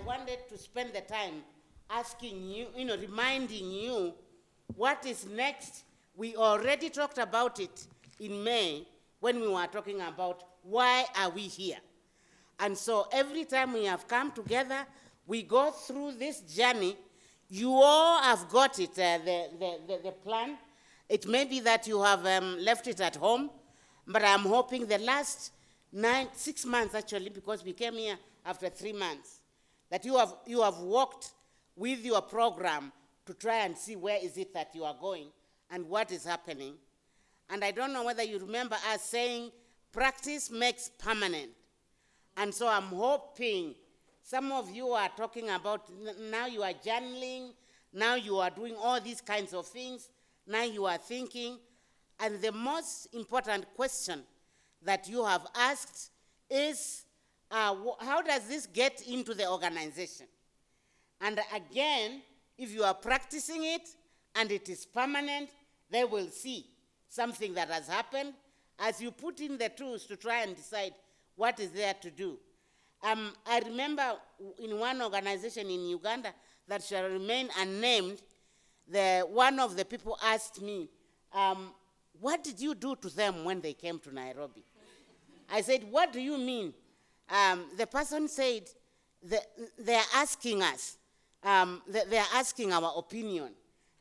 wanted to spend the time asking you, reminding you what is next. We already talked about it in May when we were talking about why are we here. And so every time we have come together, we go through this journey. You all have got it, the plan. It may be that you have left it at home, but I'm hoping the last 6 months actually, because we came here after 3 months, that you have walked with your program to try and see where is it that you are going and what is happening. And I don't know whether you remember us saying practice makes permanent. And so I'm hoping some of you are talking about now you are journaling, now you are doing all these kinds of things, now you are thinking. And the most important question that you have asked is, how does this get into the organization? And again, if you are practicing it and it is permanent, they will see something that has happened as you put in the tools to try and decide what is there to do. I remember in one organization in Uganda that shall remain unnamed, one of the people asked me, what did you do to them when they came to Nairobi? I said, what do you mean? The person said, they're asking us, they're asking our opinion.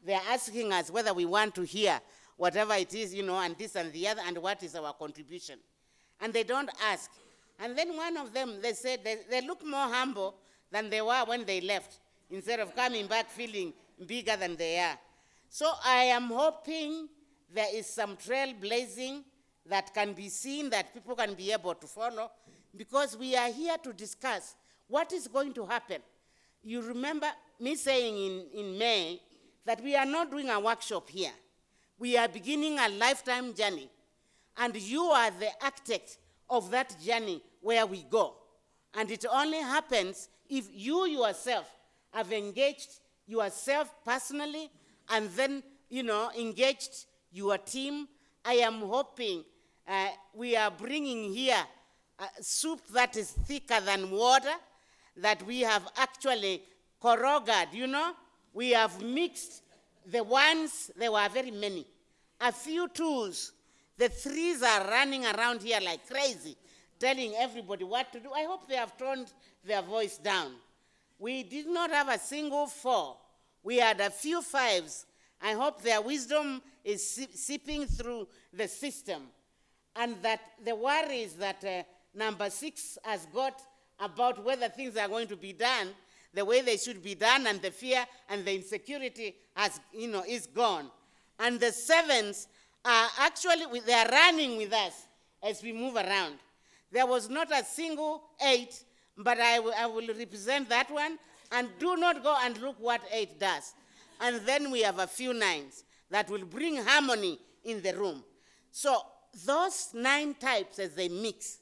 They're asking us whether we want to hear whatever it is, and this and the other, and what is our contribution. And they don't ask. And then one of them, they said they look more humble than they were when they left, instead of coming back feeling bigger than they are. So I am hoping there is some trailblazing that can be seen, that people can be able to follow, because we are here to discuss what is going to happen. You remember me saying in May that we are not doing a workshop here. We are beginning a lifetime journey, and you are the architect of that journey where we go. And it only happens if you yourself have engaged yourself personally and then, engaged your team. I am hoping we are bringing here soup that is thicker than water, that we have actually corrugated, We have mixed the ones, there were very many. A few tools. The threes are running around here like crazy, telling everybody what to do. I hope they have toned their voice down. We did not have a single 4. We had a few 5s. I hope their wisdom is seeping through the system. And that the worries that number 6 has got about whether things are going to be done the way they should be done, and the fear and the insecurity is gone. And the 7s are actually, they are running with us as we move around. There was not a single 8, but I will represent that one, and do not go and look what 8 does. And then we have a few 9s that will bring harmony in the room. So those 9 types as they mix,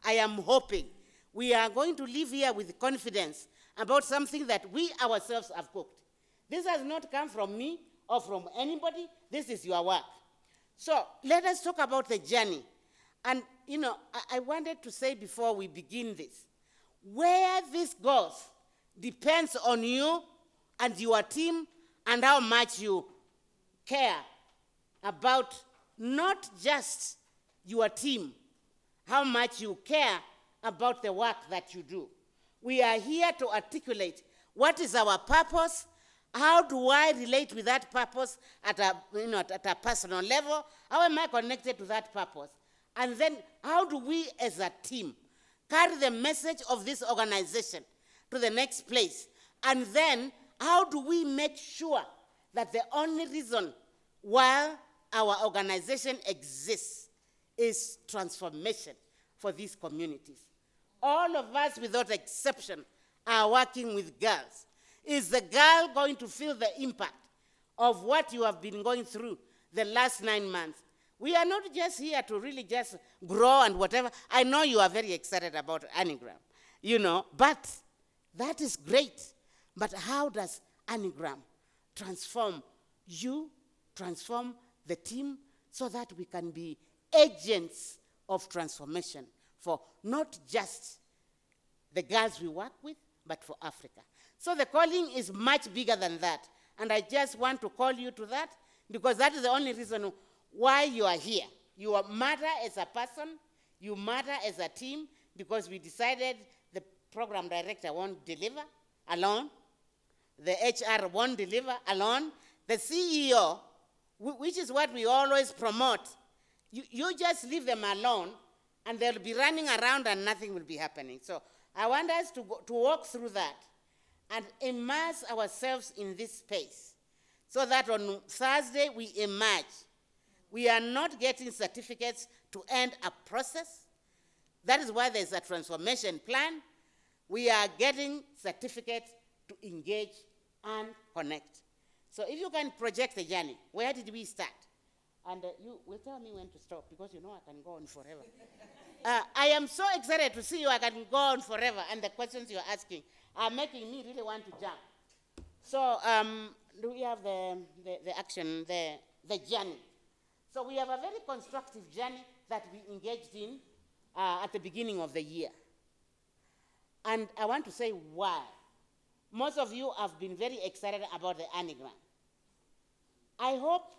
I am hoping we are going to live here with confidence about something that we ourselves have cooked. This has not come from me or from anybody. This is your work. So let us talk about the journey. And, I wanted to say before we begin this, where this goes depends on you and your team and how much you care about not just your team, how much you care about the work that you do. We are here to articulate what is our purpose, how do I relate with that purpose at a personal level, how am I connected to that purpose, and then how do we as a team carry the message of this organization to the next place, and then how do we make sure that the only reason why our organization exists is transformation for these communities. All of us, without exception, are working with girls. Is the girl going to feel the impact of what you have been going through the last 9 months? We are not just here to really just grow and whatever. I know you are very excited about Anagram, but that is great. But how does Anagram transform you, transform the team, so that we can be agents of transformation for not just the girls we work with, but for Africa. So the calling is much bigger than that. And I just want to call you to that because that is the only reason why you are here. You matter as a person, you matter as a team, because we decided the program director won't deliver alone, the HR won't deliver alone, the CEO, which is what we always promote, you just leave them alone and they'll be running around and nothing will be happening. So I want us to walk through that and immerse ourselves in this space so that on Thursday we emerge. We are not getting certificates to end a process. That is why there's a transformation plan. We are getting certificates to engage and connect. So if you can project the journey, where did we start? And you will tell me when to stop, because you know I can go on forever. I am so excited to see you. I can go on forever, and the questions you're asking are making me really want to jump. So do we have the action, the journey? So we have a very constructive journey that we engaged in at the beginning of the year. And I want to say why. Most of you have been very excited about the anagram. I hope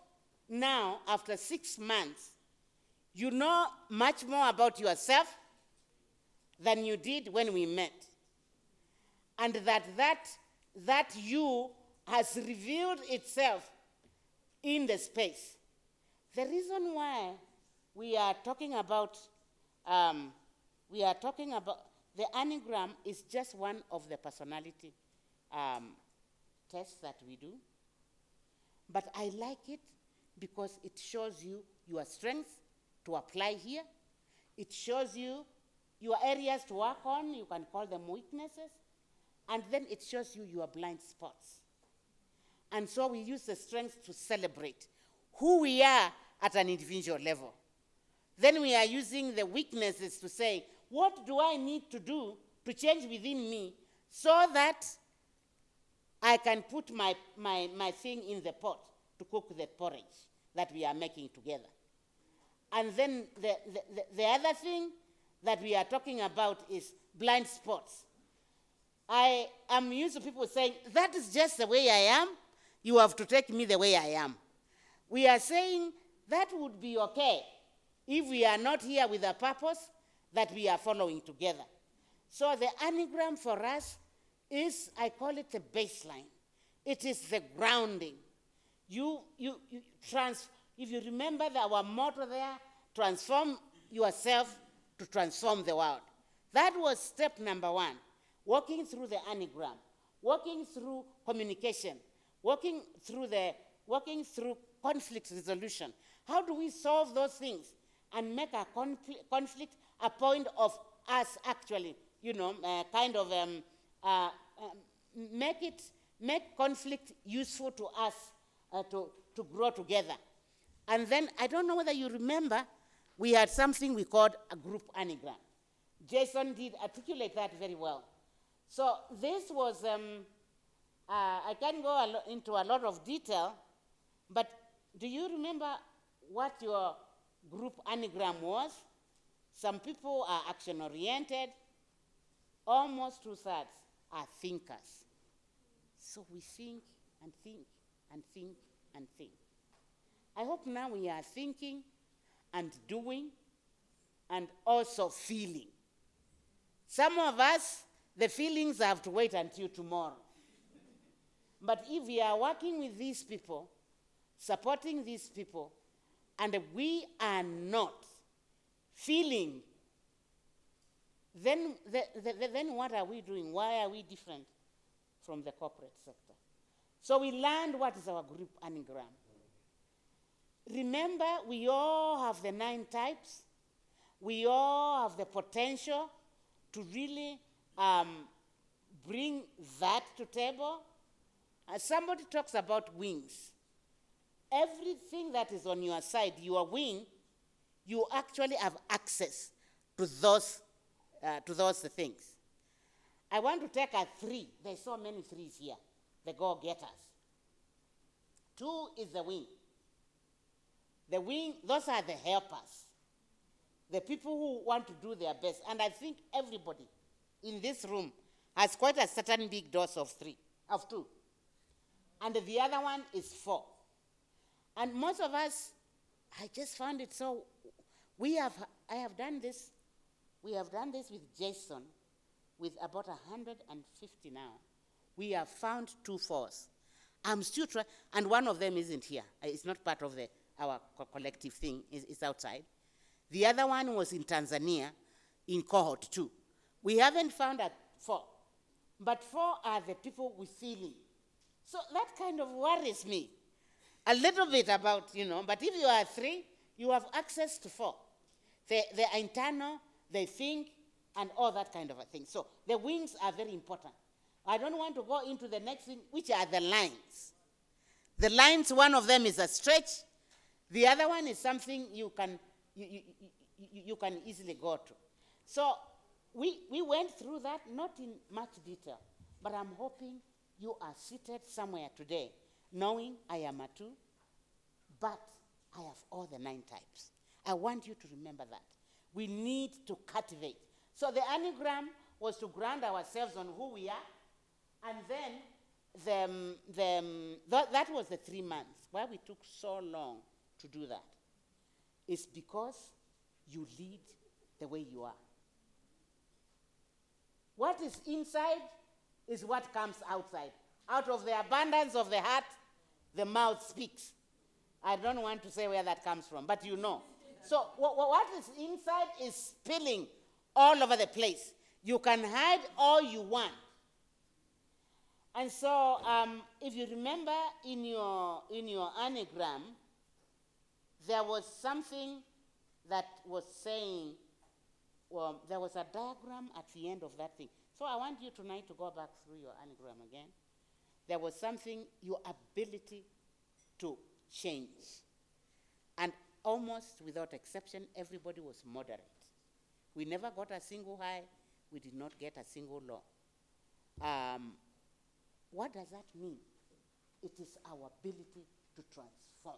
now, after 6 months, you know much more about yourself than you did when we met. And that you has revealed itself in the space. The reason why we are talking about the anagram is just one of the personality tests that we do. But I like it because it shows you your strengths to apply here. It shows you your areas to work on. You can call them weaknesses. And then it shows you your blind spots. And so we use the strengths to celebrate who we are at an individual level. Then we are using the weaknesses to say, what do I need to do to change within me so that I can put my thing in the pot to cook the porridge that we are making together. And then the other thing that we are talking about is blind spots. I am used to people saying, that is just the way I am. You have to take me the way I am. We are saying that would be okay if we are not here with a purpose that we are following together. So the anagram for us is, I call it the baseline. It is the grounding. If you remember our motto there, transform yourself to transform the world. That was step number 1, walking through the anagram, walking through communication, walking through conflict resolution. How do we solve those things and make a conflict a point of us actually, make conflict useful to us to grow together. And then, I don't know whether you remember, we had something we called a group anagram. Jason did articulate that very well. So this was, I can't go into a lot of detail, but do you remember what your group anagram was? Some people are action-oriented. Almost 2/3 are thinkers. So we think and think and think and think. I hope now we are thinking and doing and also feeling. Some of us, the feelings have to wait until tomorrow. But if we are working with these people, supporting these people, and we are not feeling, then what are we doing? Why are we different from the corporate sector? So we learned what is our group anagram. Remember, we all have the 9 types. We all have the potential to really bring that to table. Somebody talks about wings. Everything that is on your side, your wing, you actually have access to those things. I want to take a 3. There's so many 3s here. The go-getters. 2 is the wing. The wing, those are the helpers. The people who want to do their best. And I think everybody in this room has quite a certain big dose of 2. And the other one is 4. And most of us, I just found it so, I have done this with Jason, with about 150 now. We have found 2 4s. I'm still trying, and one of them isn't here. It's not part of our collective thing, it's outside. The other one was in Tanzania, in cohort 2. We haven't found a 4, but 4 are the people with feeling. So that kind of worries me a little bit about, but if you are 3, you have access to 4. They're internal, they think, and all that kind of a thing. So the wings are very important. I don't want to go into the next thing, which are the lines. The lines, one of them is a stretch. The other one is something you can easily go to. So we went through that, not in much detail, but I'm hoping you are seated somewhere today, knowing I am a 2, but I have all the 9 types. I want you to remember that. We need to cultivate. So the anagram was to ground ourselves on who we are, and then that was the 3 months. Why we took so long to do that is because you lead the way you are. What is inside is what comes outside. Out of the abundance of the heart, the mouth speaks. I don't want to say where that comes from, but you know. So what is inside is spilling all over the place. You can hide all you want. And so if you remember in your anagram, there was something that was saying, well, there was a diagram at the end of that thing. So I want you tonight to go back through your anagram again. There was something, your ability to change. And almost without exception, everybody was moderate. We never got a single high. We did not get a single low. What does that mean? It is our ability to transform.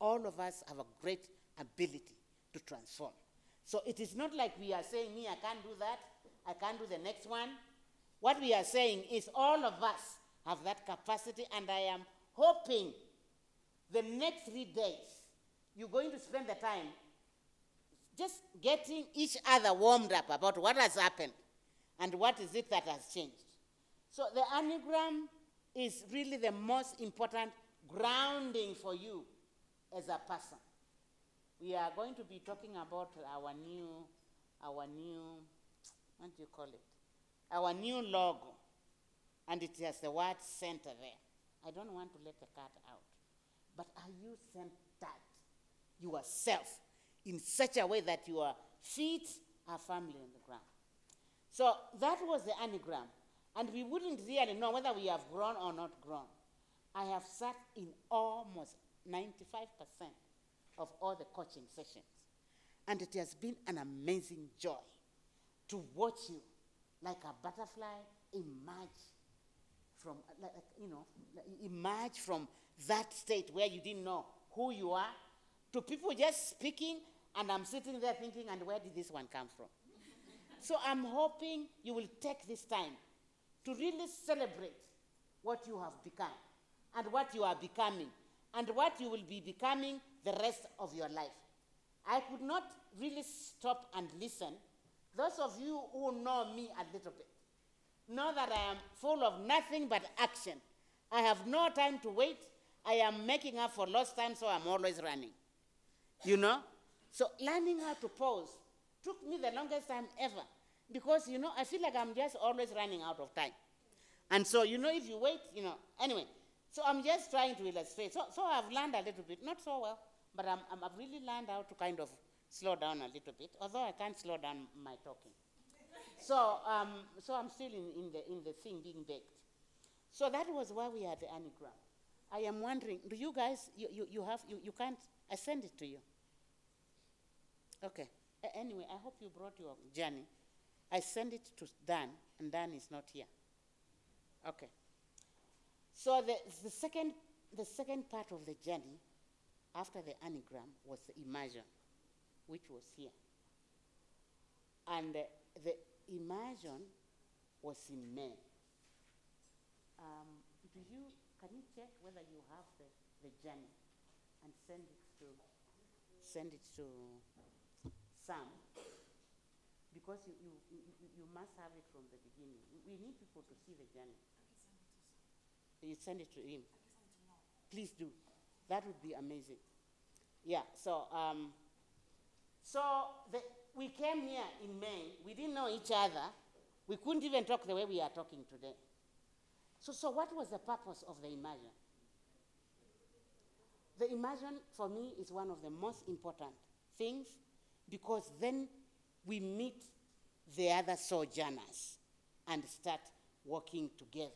All of us have a great ability to transform. So it is not like we are saying, me, I can't do that, I can't do the next one. What we are saying is all of us have that capacity, and I am hoping the next 3 days, you're going to spend the time just getting each other warmed up about what has happened and what is it that has changed. So the anagram is really the most important grounding for you as a person. We are going to be talking about our new, what do you call it? Our new logo. And it has the word center there. I don't want to let the cat out. But are you centered yourself in such a way that your feet are firmly on the ground? So that was the anagram. And we wouldn't really know whether we have grown or not grown. I have sat in almost 95% of all the coaching sessions. And it has been an amazing joy to watch you like a butterfly emerge from that state where you didn't know who you are, to people just speaking, and I'm sitting there thinking, and where did this one come from? So I'm hoping you will take this time to really celebrate what you have become, and what you are becoming, and what you will be becoming the rest of your life. I could not really stop and listen. Those of you who know me a little bit know that I am full of nothing but action. I have no time to wait. I am making up for lost time, so I'm always running. You know? So learning how to pause took me the longest time ever, because, I feel like I'm just always running out of time. And so, if you wait, anyway. So I'm just trying to illustrate. So I've learned a little bit, not so well, but I've really learned how to kind of slow down a little bit, although I can't slow down my talking. So I'm still in the thing being baked. So that was why we had the anagram. I am wondering, do you guys, you can't, I send it to you. Okay. Anyway, I hope you brought your journey. I send it to Dan, and Dan is not here. Okay. So the second part of the journey after the anagram was the immersion, which was here. And the immersion was in May. Can you check whether you have the journey and send it to Sam? Because you must have it from the beginning. We need people to see the journey. You send it to him. Please do. That would be amazing. Yeah, so we came here in May. We didn't know each other. We couldn't even talk the way we are talking today. So what was the purpose of the immersion? The immersion, for me, is one of the most important things, because then we meet the other sojourners and start working together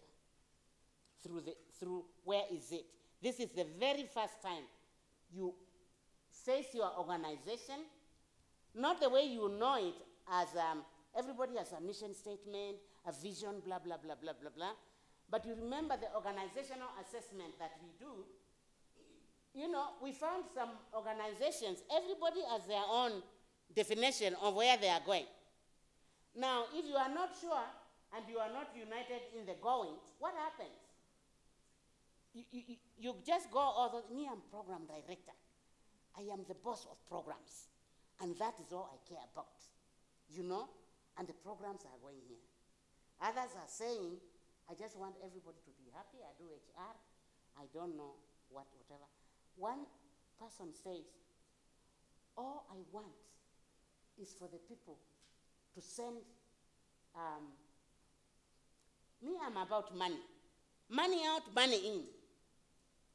through where is it? This is the very first time you face your organization, not the way you know it as everybody has a mission statement, a vision, blah, blah, blah, blah, blah, blah. But you remember the organizational assessment that we do. You know, we found some organizations, everybody has their own definition of where they are going. Now, if you are not sure and you are not united in the going, what happens? You just go, me, I'm program director. I am the boss of programs. And that is all I care about, you know? And the programs are going here. Others are saying, I just want everybody to be happy. I do HR. I don't know whatever. One person says, all I want is for the people to send, me, I'm about money. Money out, money in.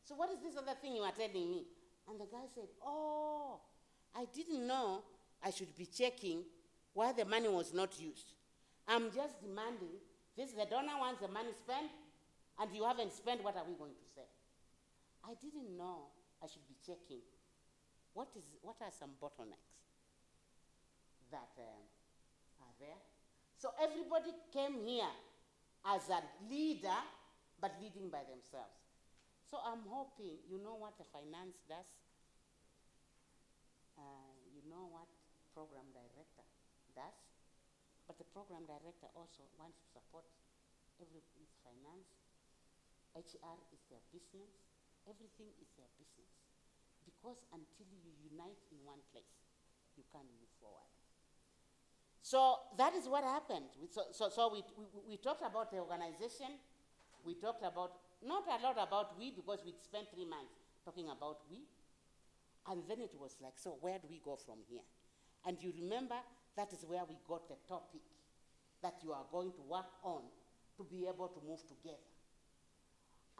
So what is this other thing you are telling me? And the guy said, oh, I didn't know I should be checking why the money was not used. I'm just demanding, the donor wants the money spent, and you haven't spent, what are we going to say? I didn't know I should be checking what are some bottlenecks that are there. So everybody came here as a leader, but leading by themselves. So I'm hoping, you know what the finance does? You know what program director does? But the program director also wants to support everything's finance. HR is their business. Everything is their business. Because until you unite in one place, you can't move forward. So that is what happened. So we talked about the organization. We talked about, not a lot about we, because we'd spent 3 months talking about we. And then it was like, so where do we go from here? And you remember, that is where we got the topic that you are going to work on to be able to move together.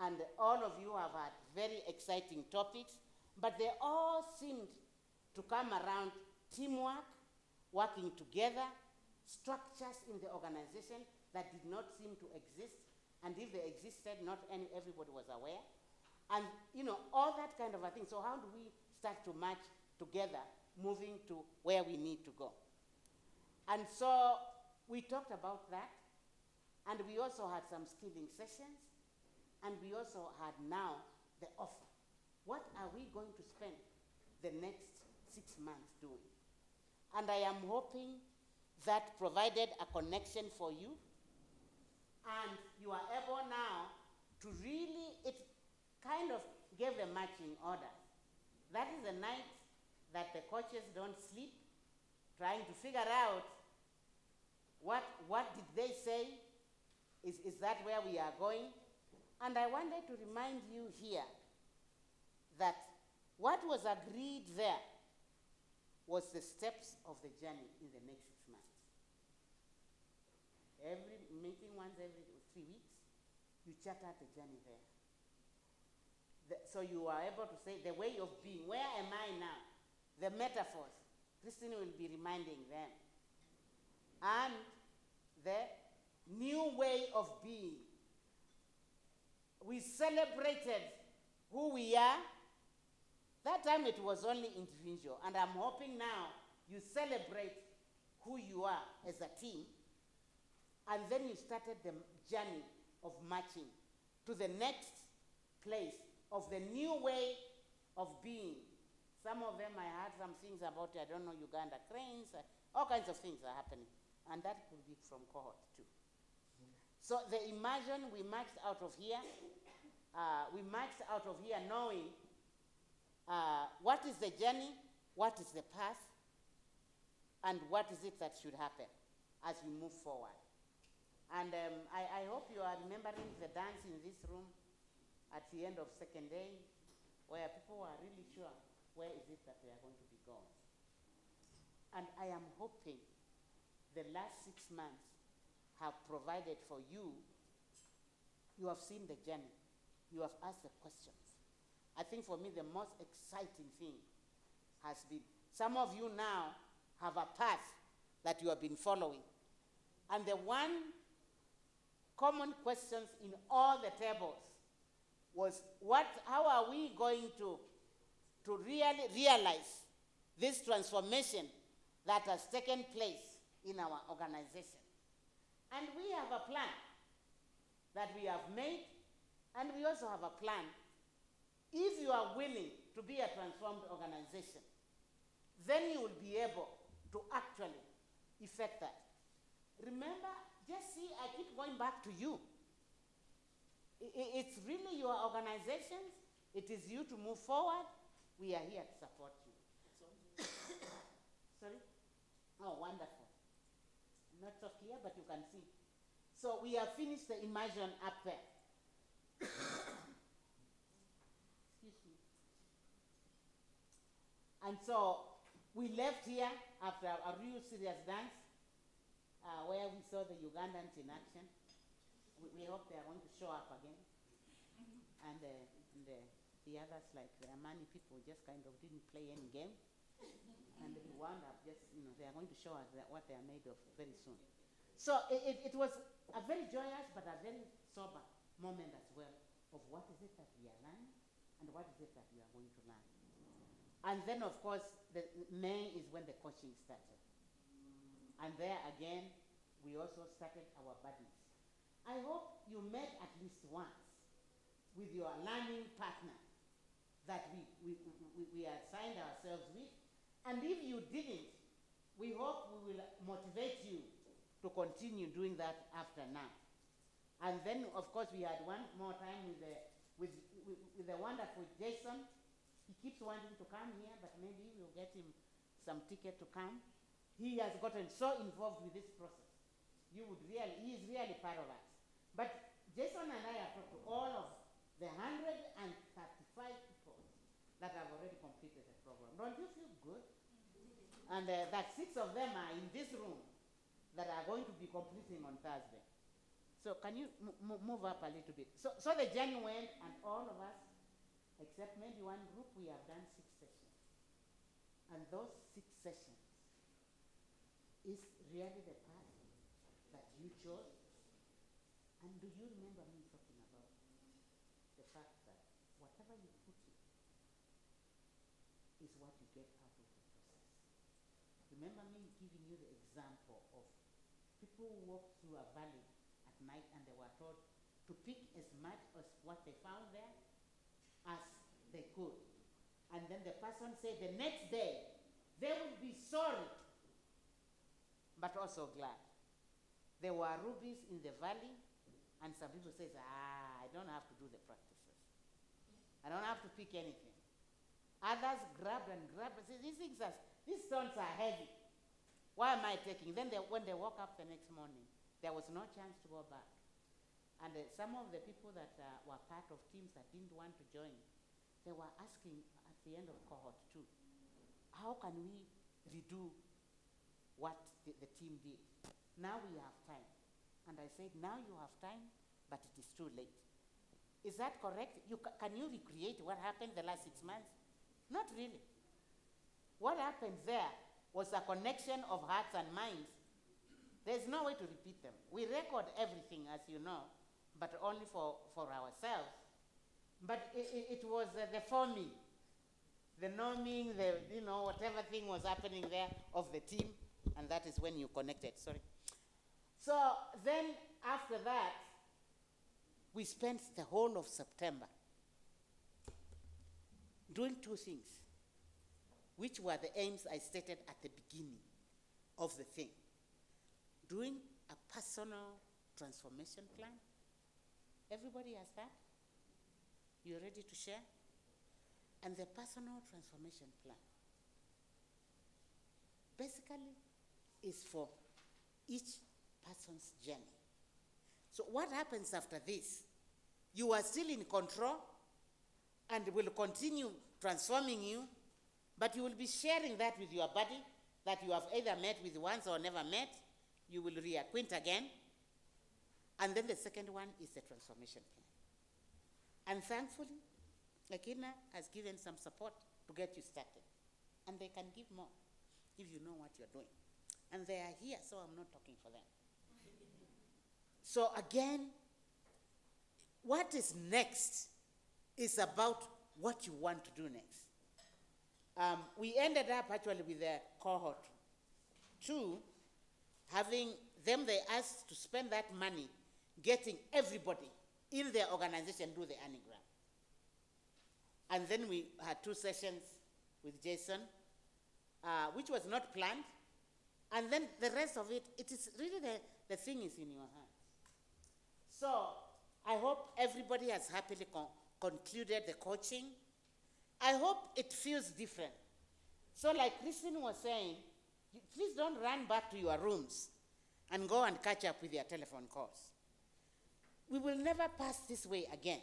And all of you have had very exciting topics, but they all seemed to come around teamwork, working together, structures in the organization that did not seem to exist, and if they existed, not everybody was aware. And, you know, all that kind of a thing. So how do we start to march together, moving to where we need to go? And so we talked about that, and we also had some skilling sessions, and we also had now the offer. What are we going to spend the next 6 months doing? And I am hoping that provided a connection for you, and you are able now to really, it kind of gave a marching order. That is the night that the coaches don't sleep, trying to figure out what did they say? Is that where we are going? And I wanted to remind you here that what was agreed there was the steps of the journey in the next 6 months. Every meeting, once every 3 weeks, you chart out the journey there. So you are able to say the way of being, where am I now? The metaphors, Christine will be reminding them. And the new way of being. We celebrated who we are. That time it was only individual, and I'm hoping now you celebrate who you are as a team, and then you started the journey of marching to the next place of the new way of being. Some of them, I heard some things about, I don't know, Uganda cranes, all kinds of things are happening, and that could be from cohort 2. So the immersion, we marched out of here. We marched out of here knowing what is the journey, what is the path, and what is it that should happen as we move forward. And I hope you are remembering the dance in this room at the end of second day, where people were really sure where is it that they are going to be going. And I am hoping the last 6 months have provided for you. You have seen the journey. You have asked the questions. I think for me the most exciting thing has been, some of you now have a path that you have been following. And the one common questions in all the tables was, how are we going to really realize this transformation that has taken place in our organization? And we have a plan that we have made, and we also have a plan. If you are willing to be a transformed organization, then you will be able to actually effect that. Remember, just see, I keep going back to you. It's really your organizations. It is you to move forward. We are here to support you. Sorry? Oh, wonderful. Not so clear, but you can see. So we have finished the immersion up there. Excuse me. And so we left here after a real serious dance, where we saw the Ugandans in action. We hope they are going to show up again. And the others, like the Amani people, just kind of didn't play any game. And we wound up just, they are going to show us what they are made of very soon. So it was a very joyous but a very sober moment as well of what is it that we are learning and what is it that we are going to learn. And then, of course, May is when the coaching started. And there again, we also started our buddies. I hope you met at least once with your learning partner that we assigned ourselves with. And if you didn't, we hope we will motivate you to continue doing that after now. And then, of course, we had one more time with the wonderful Jason. He keeps wanting to come here, but maybe we'll get him some ticket to come. He has gotten so involved with this process. He is really part of us. But Jason and I have talked to all of the 135 people that have already completed the program. Don't you feel good? And that 6 of them are in this room that are going to be completing on Thursday. So can you move up a little bit? So the journey went, and all of us, except maybe one group, we have done 6 sessions. And those 6 sessions is really the path that you chose. And do you remember me talking about the fact that whatever you put in is what you get out of the process? Remember me giving you the example of people who walked through a valley at night and they were told to pick as much as what they found there as they could. And then the person said the next day they would be sorry, but also glad. There were rubies in the valley, and some people say, I don't have to do the practices. I don't have to pick anything. Others grabbed and said, these stones are heavy. Why am I taking? Then when they woke up the next morning, there was no chance to go back. And some of the people that were part of teams that didn't want to join, they were asking at the end of cohort 2, how can we redo what the team did? Now we have time. And I said, now you have time, but it is too late. Is that correct? Can you recreate what happened the last 6 months? Not really. What happened there was a connection of hearts and minds. There's no way to repeat them. We record everything, as you know, but only for ourselves. But it was the forming, the norming, whatever thing was happening there of the team, and that is when you connected. Sorry. So then after that, we spent the whole of September doing 2 things, which were the aims I stated at the beginning of the thing. Doing a personal transformation plan? Everybody has that? You ready to share? And the personal transformation plan basically is for each person's journey. So what happens after this? You are still in control and will continue transforming you, but you will be sharing that with your body that you have either met with once or never met. You will reacquaint again. And then the second one is the transformation plan. And thankfully, Akina has given some support to get you started. And they can give more if you know what you're doing. And they are here, so I'm not talking for them. So again, what is next is about what you want to do next. We ended up actually with the cohort 2, having them, they asked to spend that money getting everybody in their organization do the anagram. And then we had 2 sessions with Jason, which was not planned. And then the rest of it, it is really the thing is in your hands. So I hope everybody has happily concluded the coaching. I hope it feels different. So like Christine was saying, please don't run back to your rooms and go and catch up with your telephone calls. We will never pass this way again.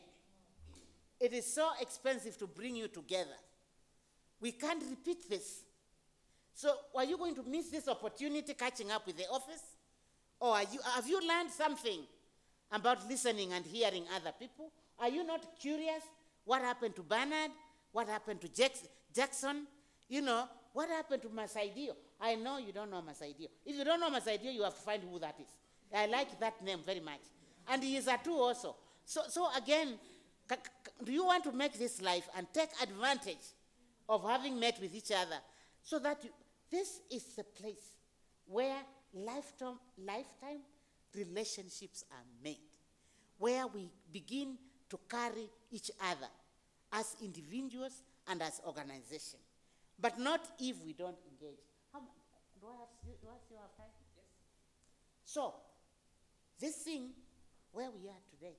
It is so expensive to bring you together. We can't repeat this. So are you going to miss this opportunity catching up with the office? Or have you learned something about listening and hearing other people? Are you not curious what happened to Bernard? What happened to Jackson? You know, what happened to Masaidio? I know you don't know Masaidio. If you don't know Masaidio, you have to find who that is. I like that name very much. And he is a 2 also. So again, do you want to make this life and take advantage of having met with each other so that this is the place where lifetime relationships are made, where we begin to carry each other as individuals and as organization, but not if we don't engage. Do I still have time? Yes. So, this thing, where we are today,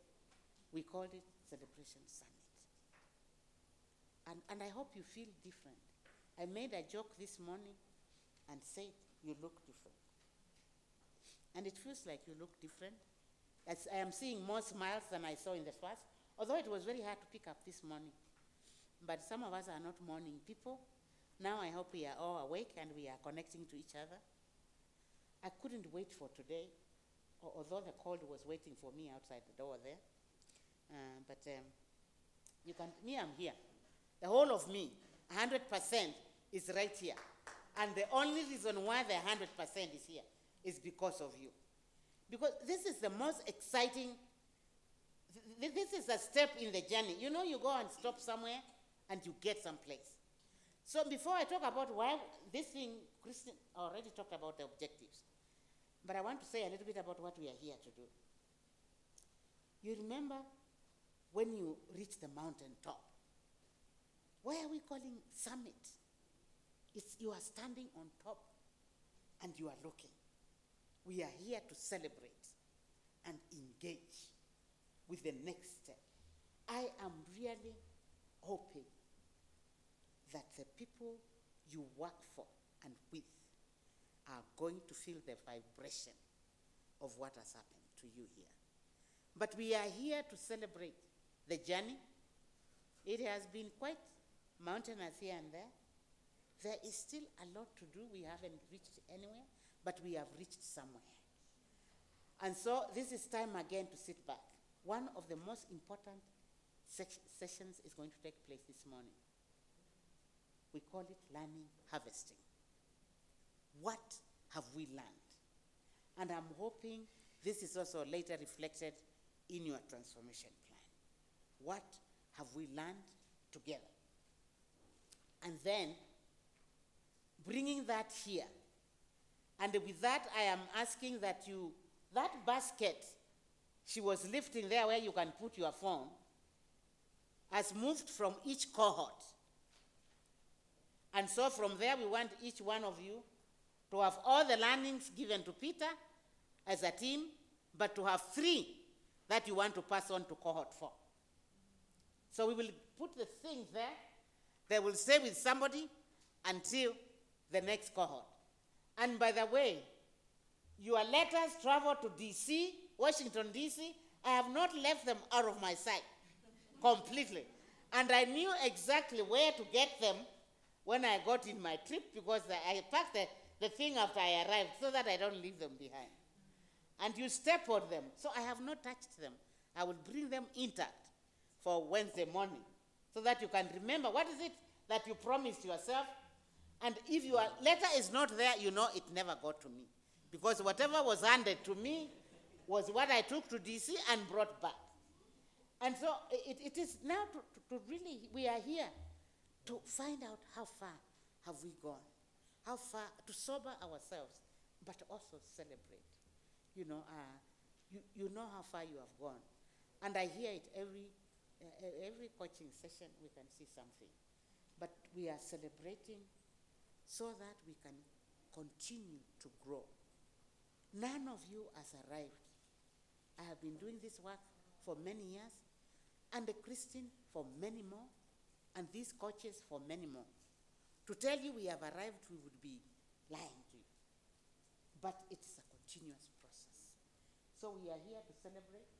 we called it Celebration Summit. And I hope you feel different. I made a joke this morning and said, you look different. And it feels like you look different. As I am seeing more smiles than I saw in the first, although it was very hard to pick up this morning. But some of us are not morning people. Now I hope we are all awake and we are connecting to each other. I couldn't wait for today, although the cold was waiting for me outside the door there. I'm here. The whole of me, 100% is right here. And the only reason why the 100% is here is because of you. Because this is the most exciting, this is a step in the journey. You know, you go and stop somewhere and you get someplace. So before I talk about why this thing, Christine already talked about the objectives. But I want to say a little bit about what we are here to do. You remember when you reach the mountain top? Why are we calling summit? You are standing on top and you are looking. We are here to celebrate and engage with the next step. I am really hoping that the people you work for and with are going to feel the vibration of what has happened to you here. But we are here to celebrate the journey. It has been quite mountainous here and there. There is still a lot to do. We haven't reached anywhere, but we have reached somewhere. And so this is time again to sit back. One of the most important sessions is going to take place this morning. We call it learning harvesting. What have we learned? And I'm hoping this is also later reflected in your transformation plan. What have we learned together? And then bringing that here. And with that, I am asking that that basket she was lifting there where you can put your phone, has moved from each cohort. And so from there, we want each one of you to have all the learnings given to Peter as a team, but to have 3 that you want to pass on to cohort 4. So we will put the things there. They will stay with somebody until the next cohort. And by the way, your letters travel to DC, Washington, DC. I have not left them out of my sight completely. And I knew exactly where to get them when I got in my trip, because I packed the thing after I arrived so that I don't leave them behind. And you step on them. So I have not touched them. I will bring them intact for Wednesday morning so that you can remember what is it that you promised yourself. And if your letter is not there, you know it never got to me. Because whatever was handed to me was what I took to DC and brought back. And so it is now to really, we are here to find out how far have we gone, how far, to sober ourselves, but also celebrate. You know, you know how far you have gone. And I hear it every coaching session, we can see something. But we are celebrating so that we can continue to grow. None of you has arrived. I have been doing this work for many years, and the Christian for many more, and these coaches for many more. To tell you we have arrived, we would be lying to you. But it's a continuous process. So we are here to celebrate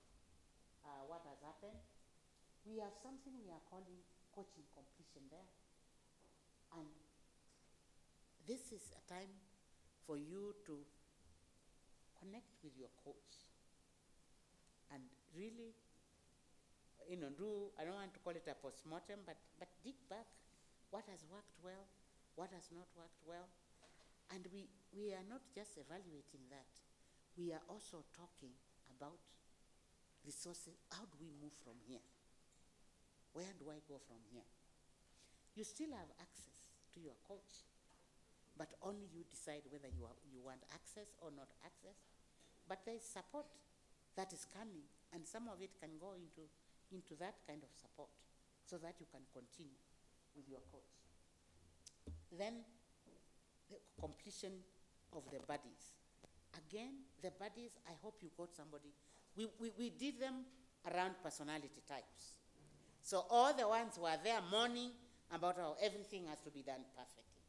what has happened. We have something we are calling coaching completion there. And this is a time for you to connect with your coach and really, you know, I don't want to call it a postmortem, but dig back what has worked well, what has not worked well. And we are not just evaluating that. We are also talking about resources. How do we move from here? Where do I go from here? You still have access to your coach, but only you decide whether you want access or not access. But there is support that is coming, and some of it can go into that kind of support so that you can continue with your coach. Then the completion of the buddies. Again, the buddies, I hope you got somebody. We did them around personality types. So all the ones who are there mourning about how everything has to be done perfectly.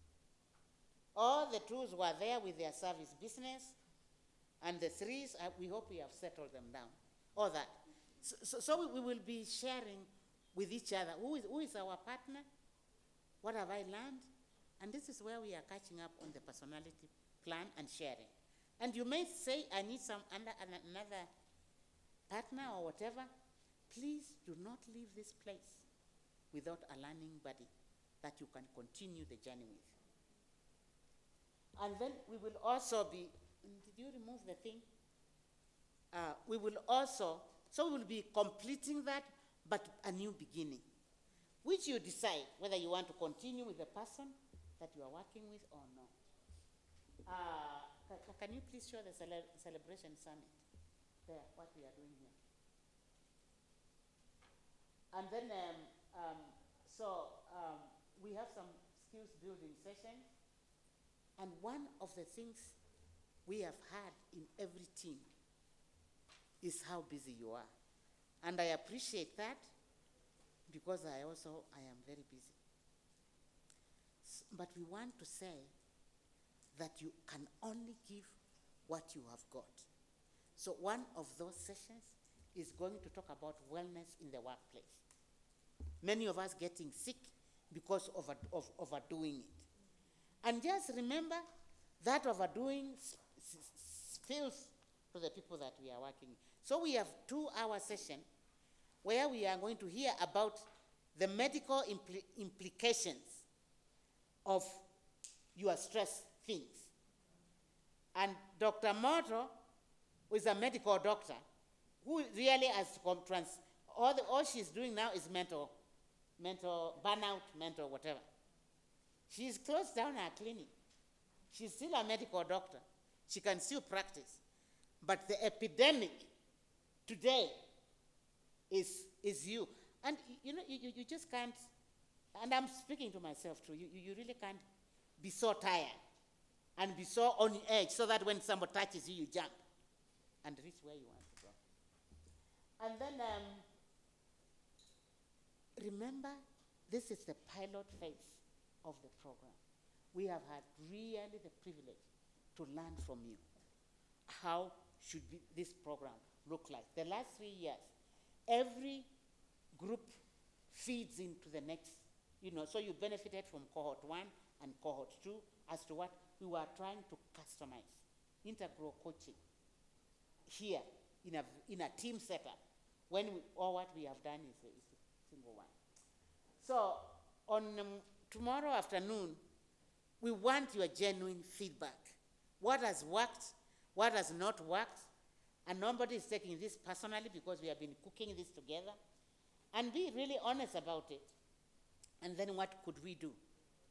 All the twos were there with their service business, and the threes, we hope we have settled them down. All that. So we will be sharing with each other. Who is our partner? What have I learned? And this is where we are catching up on the personality plan and sharing. And you may say, I need another partner or whatever. Please do not leave this place without a learning buddy that you can continue the journey with. And then we will also be, did you remove the thing? We will be completing that, but a new beginning, which you decide whether you want to continue with the person that you are working with or not. Can you please show the celebration summit there, what we are doing here? And then, we have some skills building sessions. And one of the things we have had in every team is how busy you are. And I appreciate that because I am very busy. But we want to say that you can only give what you have got. So one of those sessions is going to talk about wellness in the workplace. Many of us getting sick because of overdoing it. And just remember that overdoing spills to the people that we are working with. So we have 2-hour session where we are going to hear about the medical implications of your stress things. And Dr. Moto, who is a medical doctor, who really has all she's doing now is mental burnout, mental whatever. She's closed down her clinic. She's still a medical doctor. She can still practice. But the epidemic today is you. And you just can't, and I'm speaking to myself too, you really can't be so tired and be so on edge so that when somebody touches you, you jump and reach where you want. And then remember, this is the pilot phase of the program. We have had really the privilege to learn from you. How should this program look like? The last 3 years, every group feeds into the next, so you benefited from cohort 1 and cohort 2 as to what we were trying to customize. Integral coaching here in a team setup, when all what we have done is a single one. So on tomorrow afternoon, we want your genuine feedback. What has worked, what has not worked, and nobody is taking this personally because we have been cooking this together. And be really honest about it. And then what could we do?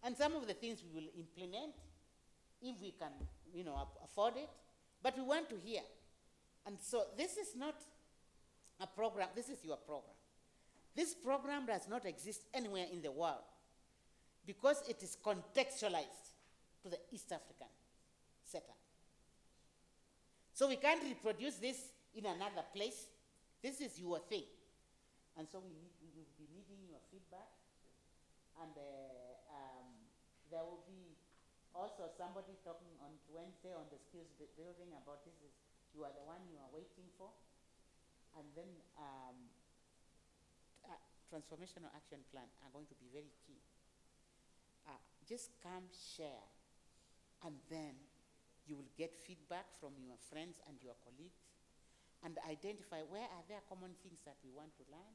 And some of the things we will implement if we can, afford it. But we want to hear. And so this is not a program, this is your program. This program does not exist anywhere in the world because it is contextualized to the East African setup. So we can't reproduce this in another place. This is your thing. And so we will be needing your feedback. And there will be also somebody talking on Wednesday on the skills building about this. You are the one you are waiting for. And then transformational action plan are going to be very key. Just come share, and then you will get feedback from your friends and your colleagues, and identify where are there common things that we want to learn,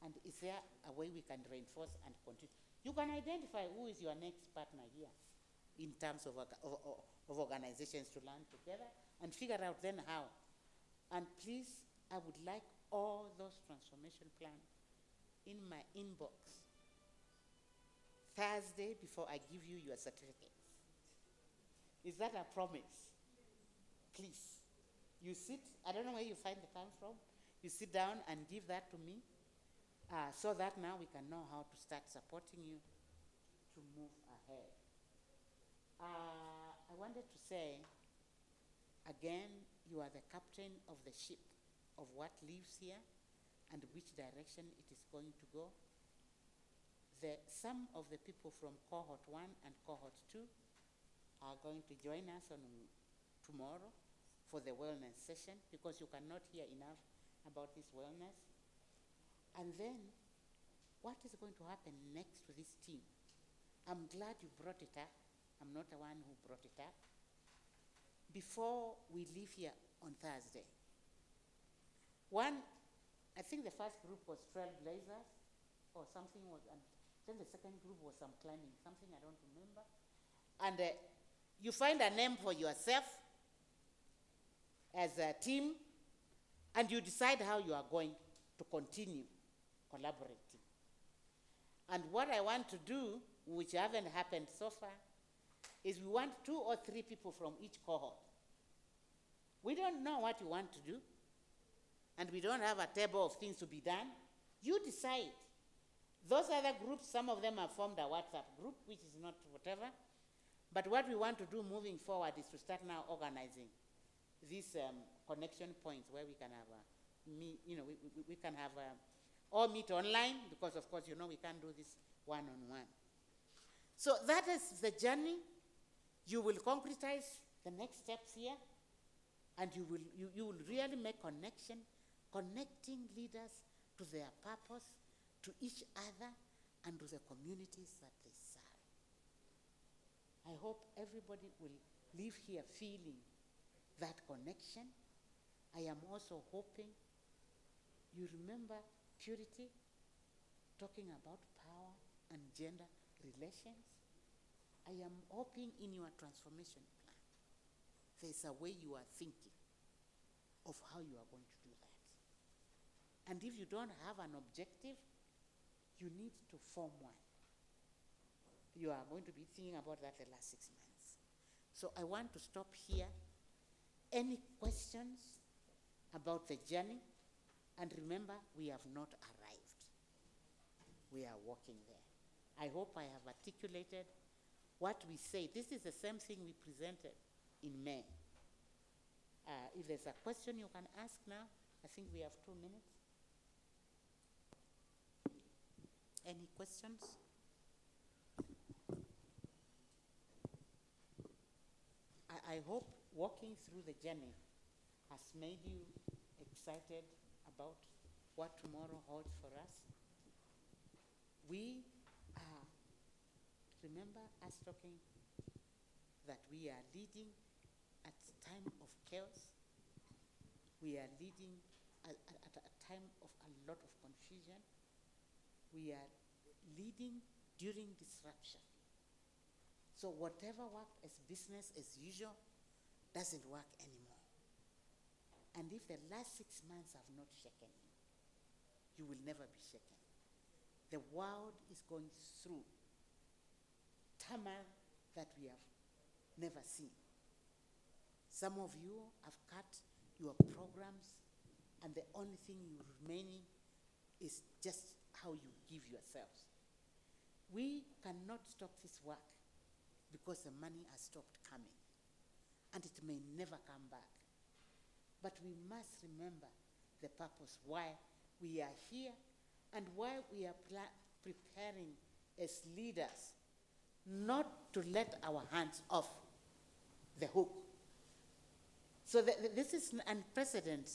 and is there a way we can reinforce and continue. You can identify who is your next partner here in terms of organizations to learn together, and figure out then how. And please, I would like all those transformation plans in my inbox Thursday before I give you your certificates. Is that a promise? Please. You sit, I don't know where you find the time from. You sit down and give that to me so that now we can know how to start supporting you to move ahead. I wanted to say, again, you are the captain of the ship of what lives here and which direction it is going to go. Some of the people from cohort 1 and cohort 2 are going to join us on tomorrow for the wellness session, because you cannot hear enough about this wellness. And then, what is going to happen next to this team? I'm glad you brought it up. I'm not the one who brought it up. Before we leave here on Thursday, I think the first group was Trailblazers or something, then the second group was some climbing, something I don't remember. And you find a name for yourself as a team, and you decide how you are going to continue collaborating. And what I want to do, which haven't happened so far, is we want 2 or 3 people from each cohort. We don't know what you want to do, and we don't have a table of things to be done. You decide. Those other groups, some of them have formed a WhatsApp group, which is not whatever. But what we want to do moving forward is to start now organizing these connection points where we can have we can have all meet online, because of course, we can't do this one-on-one. So that is the journey. You will concretize the next steps here, and you will really make connecting leaders to their purpose, to each other, and to the communities that they serve. I hope everybody will leave here feeling that connection. I am also hoping you remember purity, talking about power and gender relations. I am hoping in your transformation plan, there's a way you are thinking of how you are going to do that. And if you don't have an objective, you need to form one. You are going to be thinking about that the last 6 months. So I want to stop here. Any questions about the journey? And remember, we have not arrived. We are walking there. I hope I have articulated what we say. This is the same thing we presented in May. If there's a question you can ask now, I think we have 2 minutes. Any questions? I hope walking through the journey has made you excited about what tomorrow holds for us. We are, remember us talking that we are leading at a time of chaos. We are leading at a time of a lot of confusion. We are leading during disruption. So whatever worked as business as usual doesn't work anymore. And if the last 6 months have not shaken you, you will never be shaken. The world is going through turmoil that we have never seen. Some of you have cut your programs, and the only thing remaining is just how you give yourselves. We cannot stop this work because the money has stopped coming, and it may never come back. But we must remember the purpose why we are here and why we are preparing as leaders, not to let our hands off the hook. So this is unprecedented.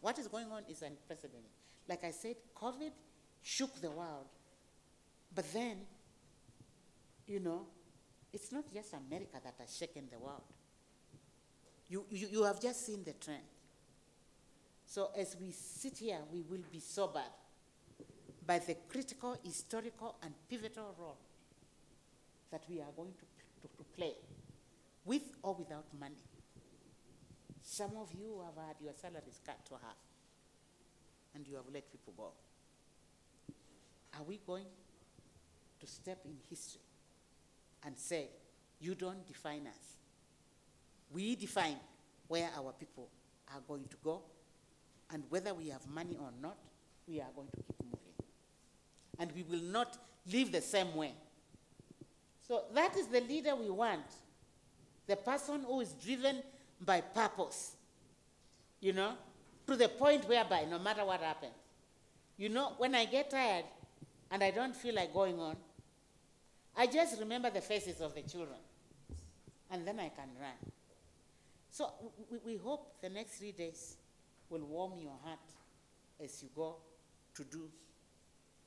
What is going on is unprecedented. Like I said, COVID shook the world. But then, it's not just America that has shaken the world. You have just seen the trend. So as we sit here, we will be sobered by the critical, historical, and pivotal role that we are going to play, with or without money. Some of you have had your salaries cut to half, and you have let people go. Are we going to step in history and say, you don't define us? We define where our people are going to go, and whether we have money or not, we are going to keep moving. And we will not live the same way. So that is the leader we want. The person who is driven by purpose, to the point whereby no matter what happens, when I get tired and I don't feel like going on, I just remember the faces of the children, and then I can run. So we hope the next 3 days will warm your heart as you go to do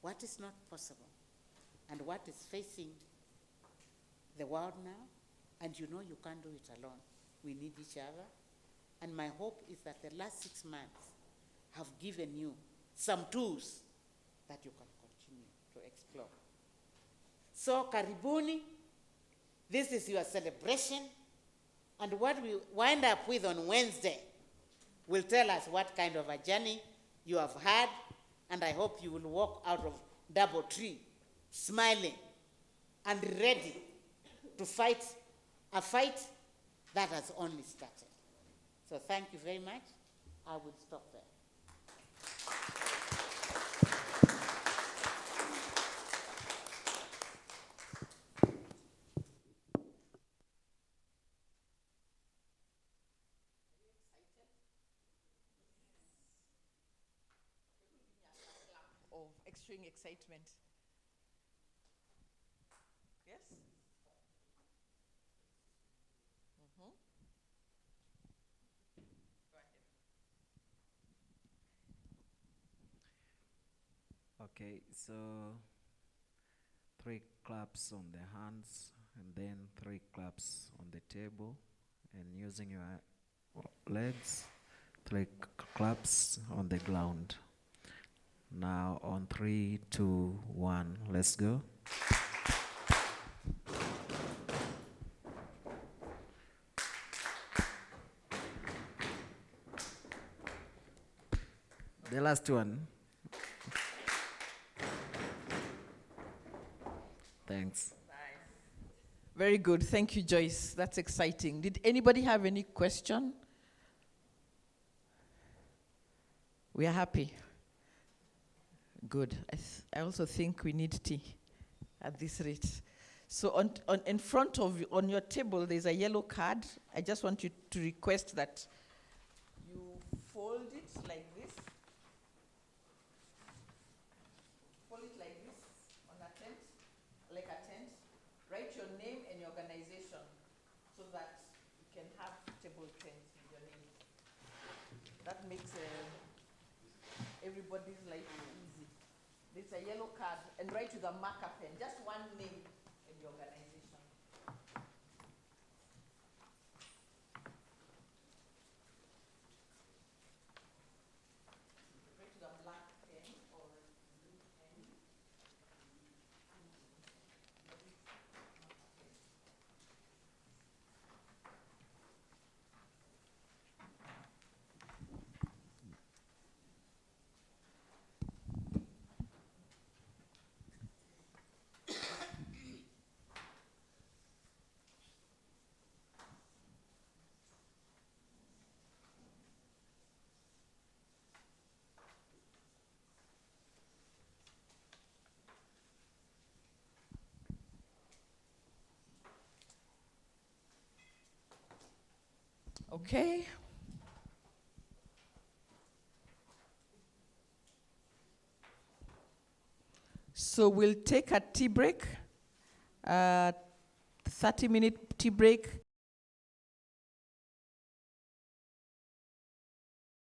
what is not possible and what is facing the world now, and you can't do it alone. We need each other, and my hope is that the last 6 months have given you some tools that you can continue to explore. So karibuni, this is your celebration, and what we wind up with on Wednesday will tell us what kind of a journey you have had, and I hope you will walk out of DoubleTree smiling and ready to fight a fight that has only started. So thank you very much. I will stop there. Of extreme excitement. Yes? Mm-hmm. Go ahead. Okay, so 3 claps on the hands, and then 3 claps on the table, and using your legs, 3 claps on the ground. Now on 3, 2, 1, let's go. The last one. Thanks. Nice. Very good. Thank you, Joyce. That's exciting. Did anybody have any question? We are happy. Good. I also think we need tea at this rate. So in front of you, on your table, there's a yellow card. I just want you to request that you fold it like this. so that you can have table tents with your name. That makes everybody's life easy. There's a yellow card and write with a marker pen, just one name and the organization. Write with a black pen or blue pen. Okay. So we'll take a tea break, 30-minute tea break.